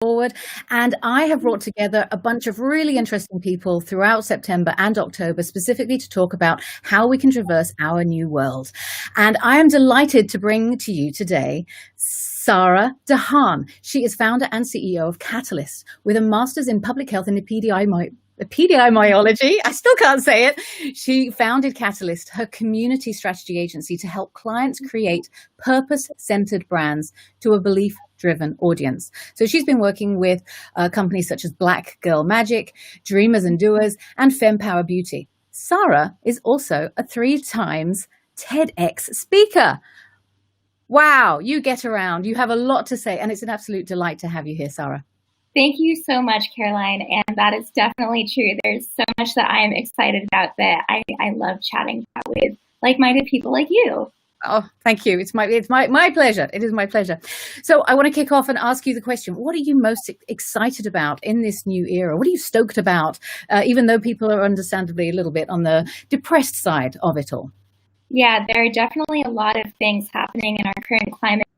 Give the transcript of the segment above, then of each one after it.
forward. And I have brought together a bunch of really interesting people throughout September and October, specifically to talk about how we can traverse our new world. And I am delighted to bring to you today Sara Dahan. She is founder and CEO of Catalyst, with a master's in public health and epidemiology. I still can't say it. She founded Catalyst, her community strategy agency, to help clients create purpose-centered brands to a belief-driven audience. So she's been working with companies such as Black Girl Magic, Dreamers and Doers, and Fempower Beauty. Sara is also a 3 times TEDx speaker. Wow, you get around. You have a lot to say, and it's an absolute delight to have you here, Sara. Thank you so much, Caroline. And that is definitely true. There's so much that I am excited about that I love chatting about with like-minded people like you. Oh, thank you. It's my pleasure. It is my pleasure. So I want to kick off and ask you the question: what are you most excited about in this new era? What are you stoked about, even though people are understandably a little bit on the depressed side of it all? Yeah, there are definitely a lot of things happening in our current climate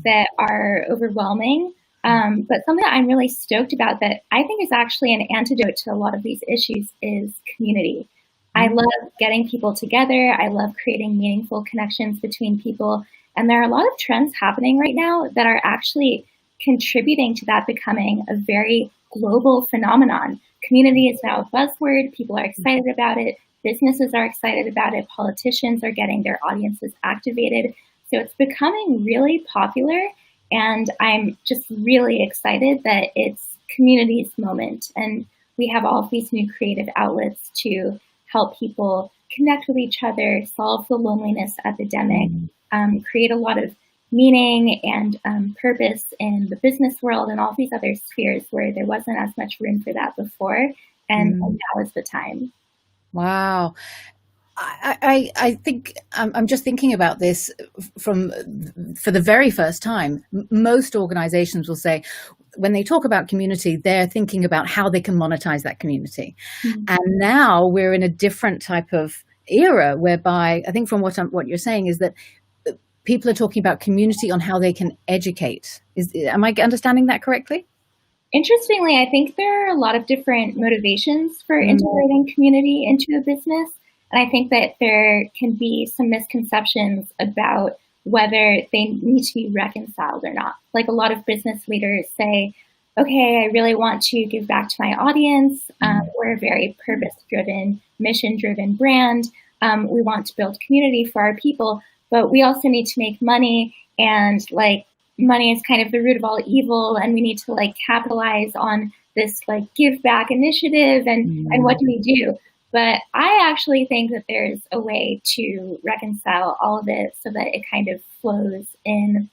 that are overwhelming. But something that I'm really stoked about that I think is actually an antidote to a lot of these issues is community. I love getting people together. I love creating meaningful connections between people. And there are a lot of trends happening right now that are actually contributing to that becoming a very global phenomenon. Community is now a buzzword. People are excited about it. Businesses are excited about it. Politicians are getting their audiences activated. So it's becoming really popular. And I'm just really excited that it's community's moment. And we have all of these new creative outlets to help people connect with each other, solve the loneliness epidemic, create a lot of meaning and purpose in the business world and all these other spheres where there wasn't as much room for that before. And now is the time. Wow. I think I'm just thinking about this for the very first time. Most organizations will say, when they talk about community, they're thinking about how they can monetize that community. And now we're in a different type of era whereby I think from what you're saying is that people are talking about community on how they can educate. Am I understanding that correctly? Interestingly, I think there are a lot of different motivations for integrating community into a business. And I think that there can be some misconceptions about whether they need to be reconciled or not. Like a lot of business leaders say, okay, I really want to give back to my audience. We're a very purpose-driven, mission-driven brand. We want to build community for our people, but we also need to make money, and money is kind of the root of all evil, and we need to capitalize on this give back initiative, and what do we do? But I actually think that there's a way to reconcile all of it so that it kind of flows in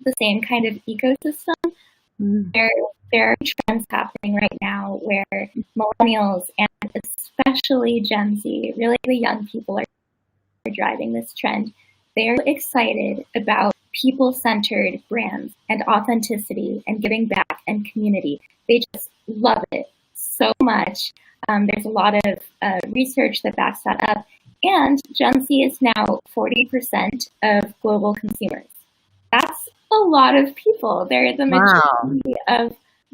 the same kind of ecosystem. There are trends happening right now where millennials and especially Gen Z, really the young people, are driving this trend. They're excited about people-centered brands and authenticity and giving back and community. They just love it so much. There's a lot of research that backs that up. And Gen Z is now 40% of global consumers. That's a lot of people. They're the majority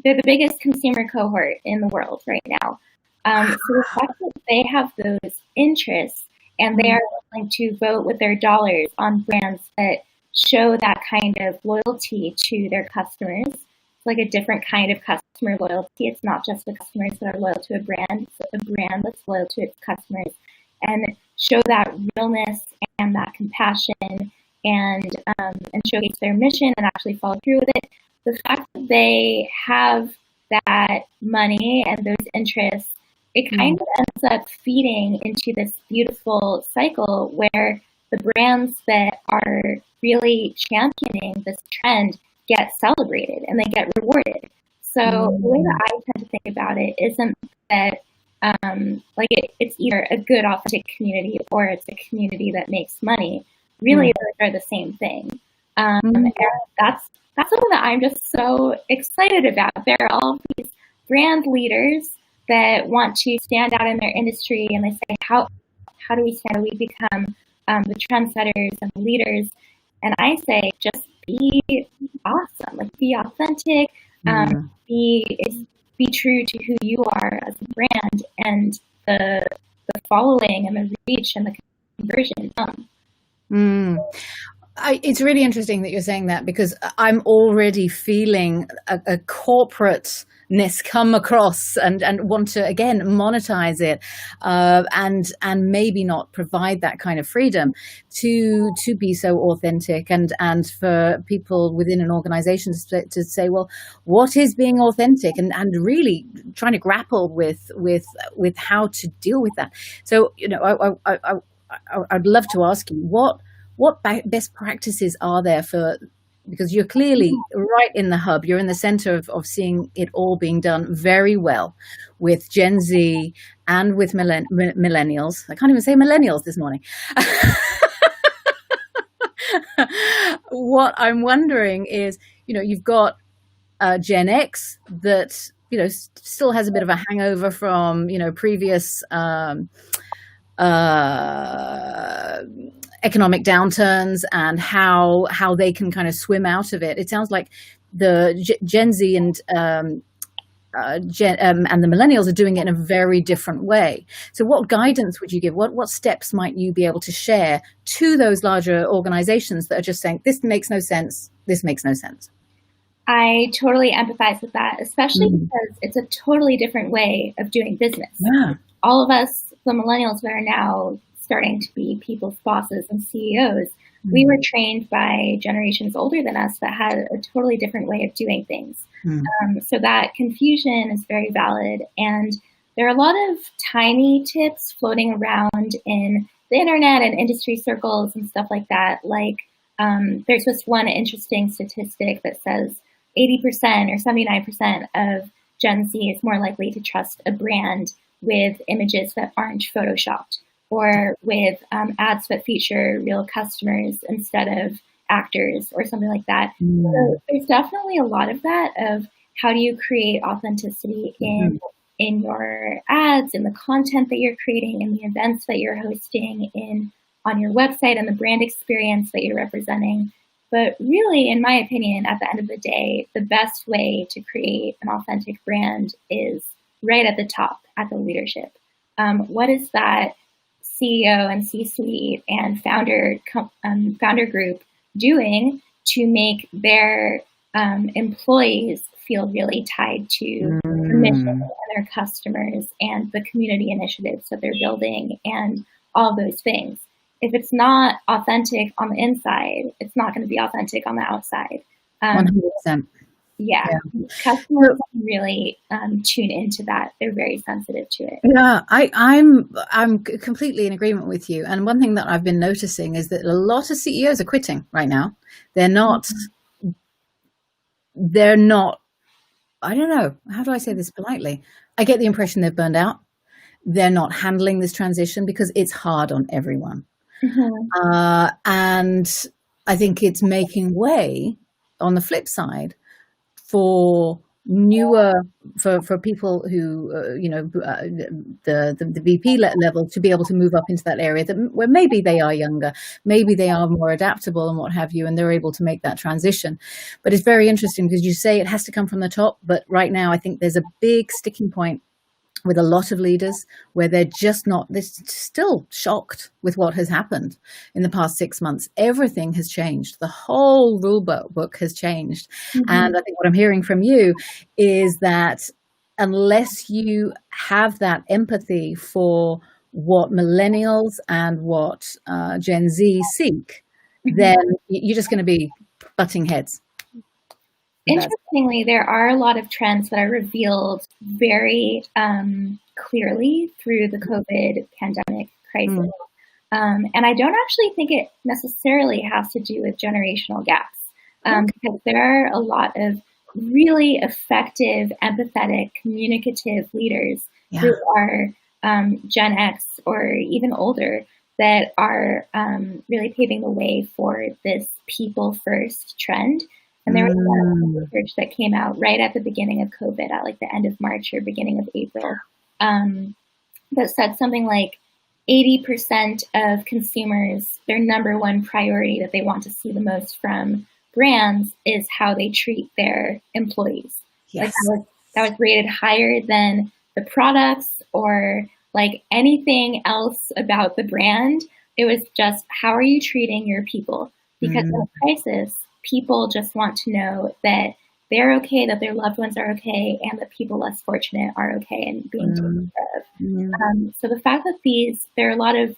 they're the biggest consumer cohort in the world right now. So the fact that they have those interests and they are willing to vote with their dollars on brands that show that kind of loyalty to their customers. It's like a different kind of customer loyalty. It's not just the customers that are loyal to a brand, it's a brand that's loyal to its customers, and show that realness and that compassion and showcase their mission and actually follow through with it. The fact that they have that money and those interests, it kind of ends up feeding into this beautiful cycle where the brands that are really championing this trend get celebrated and they get rewarded. So the way that I tend to think about it isn't that it's either a good authentic community or it's a community that makes money. Really, those are the same thing. And that's something that I'm just so excited about. There are all these brand leaders that want to stand out in their industry, and they say, how do we stand? How do we become the trendsetters and the leaders? And I say, just be awesome, be authentic, Mm. Be true to who you are as a brand, and the following and the reach and the conversion come. Mm. It's really interesting that you're saying that, because I'm already feeling a corporateness come across, and want to again monetize it, and maybe not provide that kind of freedom to be so authentic, and for people within an organization to say, well, what is being authentic, and really trying to grapple with how to deal with that. So, I'd love to ask you, what best practices are there for, because you're clearly right in the hub, you're in the center of seeing it all being done very well with Gen Z and with millennials. I can't even say millennials this morning. What I'm wondering is, you've got Gen X that, still has a bit of a hangover from, previous economic downturns, and how they can kind of swim out of it. It sounds like the Gen Z and the millennials are doing it in a very different way. So what guidance would you give? What steps might you be able to share to those larger organizations that are just saying, this makes no sense, this makes no sense? I totally empathize with that, especially because it's a totally different way of doing business. Yeah. All of us, the millennials that are now starting to be people's bosses and CEOs, we were trained by generations older than us that had a totally different way of doing things. So that confusion is very valid. And there are a lot of tiny tips floating around in the internet and industry circles and stuff like that. Like, there's this one interesting statistic that says 80% or 79% of Gen Z is more likely to trust a brand with images that aren't photoshopped, or with ads that feature real customers instead of actors or something like that. So there's definitely a lot of that, of how do you create authenticity in your ads, in the content that you're creating, in the events that you're hosting, on your website, and the brand experience that you're representing. But really, in my opinion, at the end of the day, the best way to create an authentic brand is right at the top, at the leadership. What is that CEO and C-suite and founder group doing to make their employees feel really tied to the mission and their customers and the community initiatives that they're building and all those things? If it's not authentic on the inside, it's not going to be authentic on the outside. 100%. Yeah. Customers really tune into that. They're very sensitive to it. Yeah, I'm completely in agreement with you. And one thing that I've been noticing is that a lot of CEOs are quitting right now. They're not, I don't know, how do I say this politely? I get the impression they're burned out. They're not handling this transition because it's hard on everyone. And I think it's making way, on the flip side, for people who, the VP level, to be able to move up into that area where maybe they are younger, maybe they are more adaptable and what have you, and they're able to make that transition. But it's very interesting because you say it has to come from the top, but right now I think there's a big sticking point with a lot of leaders where they're still shocked with what has happened in the past 6 months. Everything has changed. The whole rule book has changed. And I think what I'm hearing from you is that unless you have that empathy for what millennials and what Gen Z seek, then you're just going to be butting heads. Interestingly, there are a lot of trends that are revealed very clearly through the COVID pandemic crisis. And I don't actually think it necessarily has to do with generational gaps, because there are a lot of really effective, empathetic, communicative leaders who are Gen X or even older that are really paving the way for this people first trend. And there was one research that came out right at the beginning of COVID, at like the end of March or beginning of April, that said something like 80% of consumers, their number one priority that they want to see the most from brands is how they treat their employees. Like Yes. that was rated higher than the products or like anything else about the brand. It was just, how are you treating your people? Because in a crisis, people just want to know that they're okay, that their loved ones are okay, and that people less fortunate are okay and being taken care of. So the fact that there are a lot of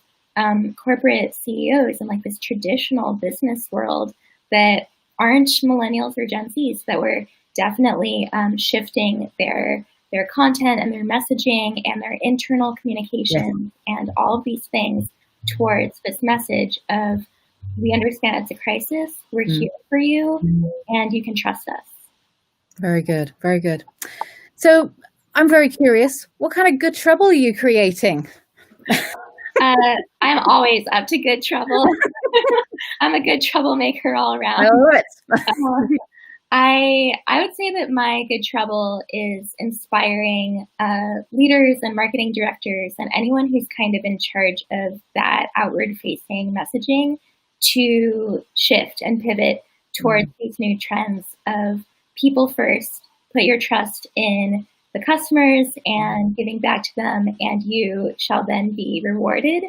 corporate CEOs in like this traditional business world that aren't millennials or Gen Zs, that were definitely shifting their content and their messaging and their internal communication and all of these things towards this message of, we understand it's a crisis, we're here for you, and you can trust us. Very good. Very good. So I'm very curious, what kind of good trouble are you creating? I'm always up to good trouble. I'm a good troublemaker all around. I love it. I would say that my good trouble is inspiring leaders and marketing directors and anyone who's kind of in charge of that outward-facing messaging to shift and pivot towards these new trends of people first, put your trust in the customers and giving back to them, and you shall then be rewarded,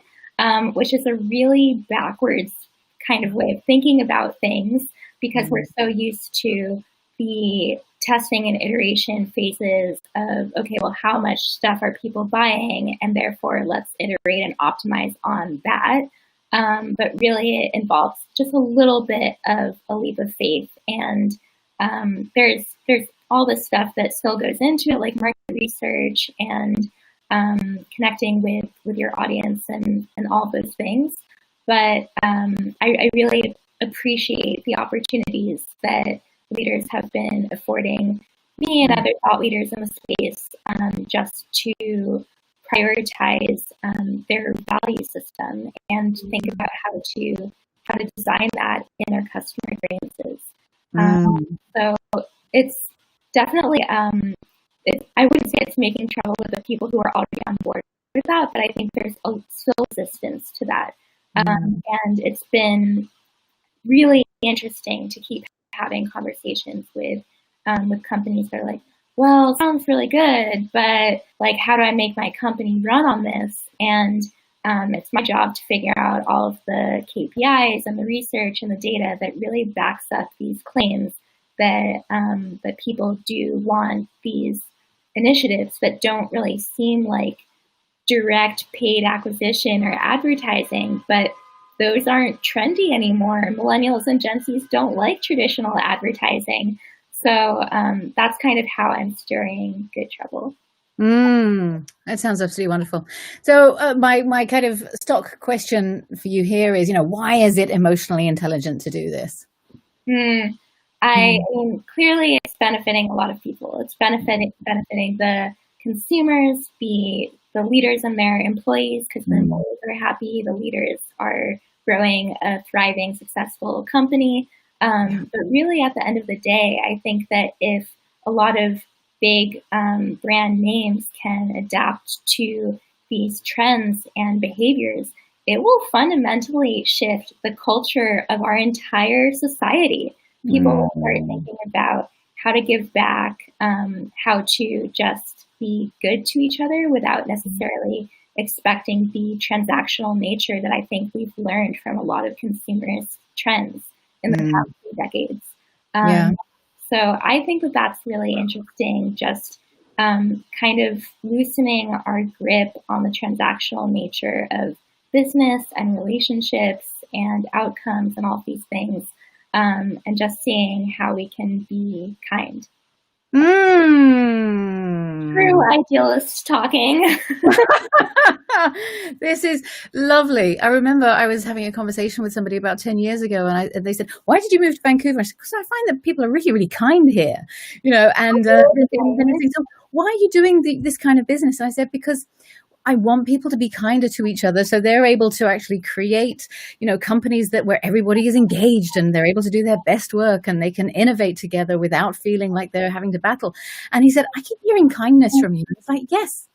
which is a really backwards kind of way of thinking about things, because we're so used to the testing and iteration phases of, okay, well, how much stuff are people buying? And therefore, let's iterate and optimize on that. But really, it involves just a little bit of a leap of faith. And there's all this stuff that still goes into it, like market research and connecting with your audience and all those things. But I really appreciate the opportunities that leaders have been affording me and other thought leaders in the space, just to prioritize their value system and think about how to design that in their customer experiences. So it's definitely, I wouldn't say it's making trouble with the people who are already on board with that, but I think there's still resistance to that. And it's been really interesting to keep having conversations with companies that are like, well, sounds really good, but like, how do I make my company run on this? And it's my job to figure out all of the KPIs and the research and the data that really backs up these claims that that people do want these initiatives that don't really seem like direct paid acquisition or advertising, but those aren't trendy anymore. Millennials and Gen Zs don't like traditional advertising. So that's kind of how I'm stirring good trouble. That sounds absolutely wonderful. So my kind of stock question for you here is, why is it emotionally intelligent to do this? I mean, clearly it's benefiting a lot of people. It's benefiting the consumers, the leaders and their employees, because the employees are happy, the leaders are growing a thriving, successful company. But really, at the end of the day, I think that if a lot of big brand names can adapt to these trends and behaviors, it will fundamentally shift the culture of our entire society. People will start thinking about how to give back, how to just be good to each other without necessarily expecting the transactional nature that I think we've learned from a lot of consumerist trends in the past few decades. So I think that that's really interesting, just kind of loosening our grip on the transactional nature of business and relationships and outcomes and all of these things, and just seeing how we can be kind. True idealist talking. This is lovely. I remember I was having a conversation with somebody about 10 years ago, and they said, "Why did you move to Vancouver?" I said, "Because I find that people are really, really kind here, And then they said, "So why are you doing this kind of business?" And I said, "Because I want people to be kinder to each other, so they're able to actually create, companies where everybody is engaged and they're able to do their best work and they can innovate together without feeling like they're having to battle." And he said, "I keep hearing kindness from you." It's like, yes.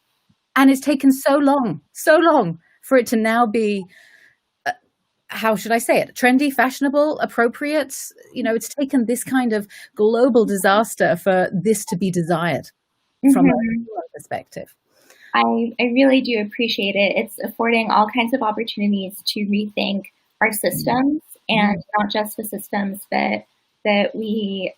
And it's taken so long for it to now be how should I say it? Trendy, fashionable, appropriate. It's taken this kind of global disaster for this to be desired from Hmm. a perspective. I really do appreciate it. It's affording all kinds of opportunities to rethink our systems, and not just the systems that we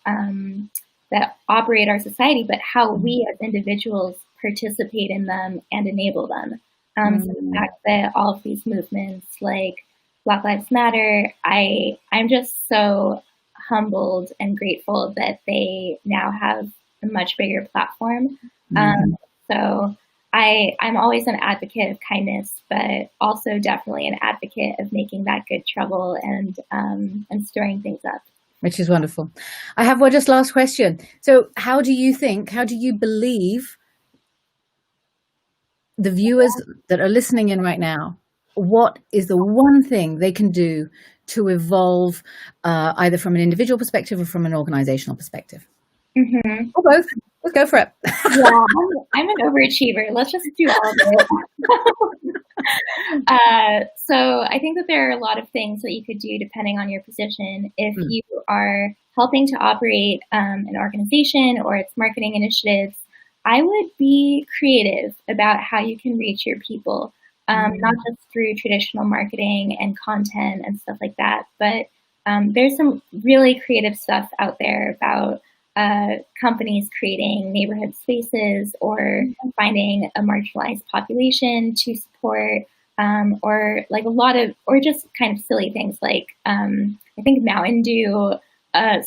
that operate our society, but how we as individuals participate in them and enable them. So the Mm. fact that all of these movements like Black Lives Matter, I'm just so humbled and grateful that they now have a much bigger platform. Mm. So I'm always an advocate of kindness, but also definitely an advocate of making that good trouble and stirring things up. Which is wonderful. I have one just last question. So how do you believe the viewers that are listening in right now, what is the one thing they can do to evolve, either from an individual perspective or from an organizational perspective? Hmm. Or both. Let's go for it. Yeah, I'm an overachiever. Let's just do all of it. So I think that there are a lot of things that you could do depending on your position. If Mm. you are helping to operate an organization or its marketing initiatives, I would be creative about how you can reach your people, not just through traditional marketing and content and stuff like that, but there's some really creative stuff out there about companies creating neighborhood spaces or finding a marginalized population to support, or like a lot of, or just kind of silly things like I think Mountain Dew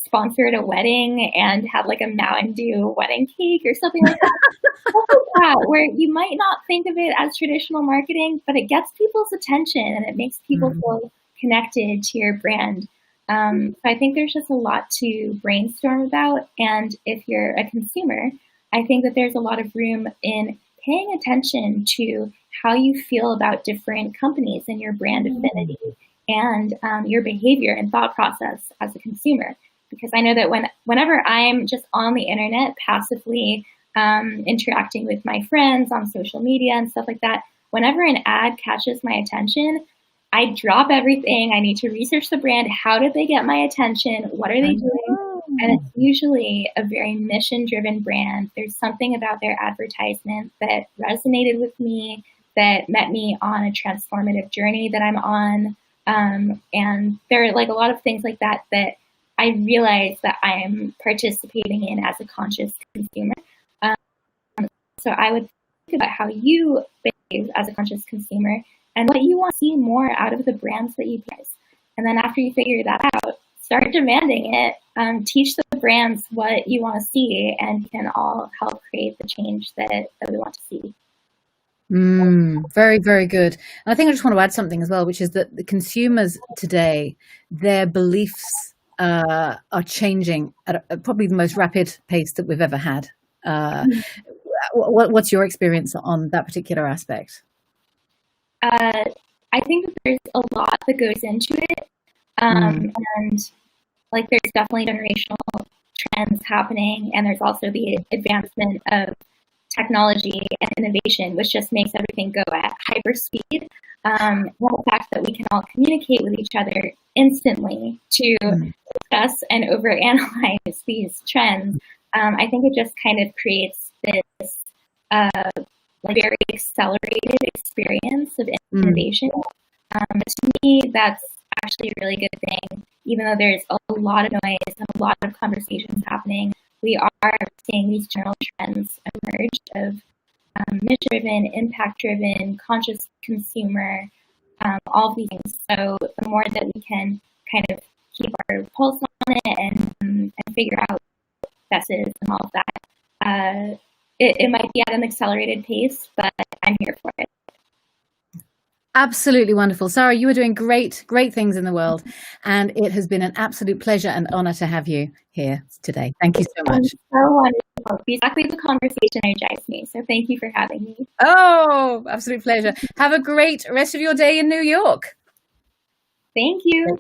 sponsored a wedding and had like a Mountain Dew wedding cake or something like that. Stuff like that, where you might not think of it as traditional marketing, but it gets people's attention and it makes people Mm. feel connected to your brand. So I think there's just a lot to brainstorm about. And if you're a consumer, I think that there's a lot of room in paying attention to how you feel about different companies and your brand affinity and your behavior and thought process as a consumer. Because I know that whenever I'm just on the internet passively interacting with my friends on social media and stuff like that, whenever an ad catches my attention, I drop everything. I need to research the brand. How did they get my attention? What are they doing? And it's usually a very mission driven brand. There's something about their advertisement that resonated with me, that met me on a transformative journey that I'm on. And there are like a lot of things like that that I realize that I am participating in as a conscious consumer. Um, so I would think about how you behave as a conscious consumer and what you want to see more out of the brands that you prize. And then after you figure that out, start demanding it. Teach the brands what you want to see, and you can all help create the change that we want to see. Very, very good. And I think I just want to add something as well, which is that the consumers today, their beliefs are changing at probably the most rapid pace that we've ever had. What's your experience on that particular aspect? I think that there's a lot that goes into it. And like there's definitely generational trends happening, and there's also the advancement of technology and innovation, which just makes everything go at hyper speed. And the fact that we can all communicate with each other instantly to discuss and overanalyze these trends, I think it just kind of creates this like very accelerated experience of innovation. To me, that's actually a really good thing. Even though there's a lot of noise and a lot of conversations happening, we are seeing these general trends emerge of mission-driven, impact-driven, conscious consumer, all of these things. So the more that we can kind of keep our pulse on it and figure out best is and all of that, it might be at an accelerated pace, but I'm here for it. Wonderful. Sara, you are doing great things in the world. And it has been an absolute pleasure and honor to have you here today. Thank you so much. So wonderful. Exactly, the conversation energized me. So thank you for having me. Oh, absolute pleasure. Have a great rest of your day in New York. Thank you.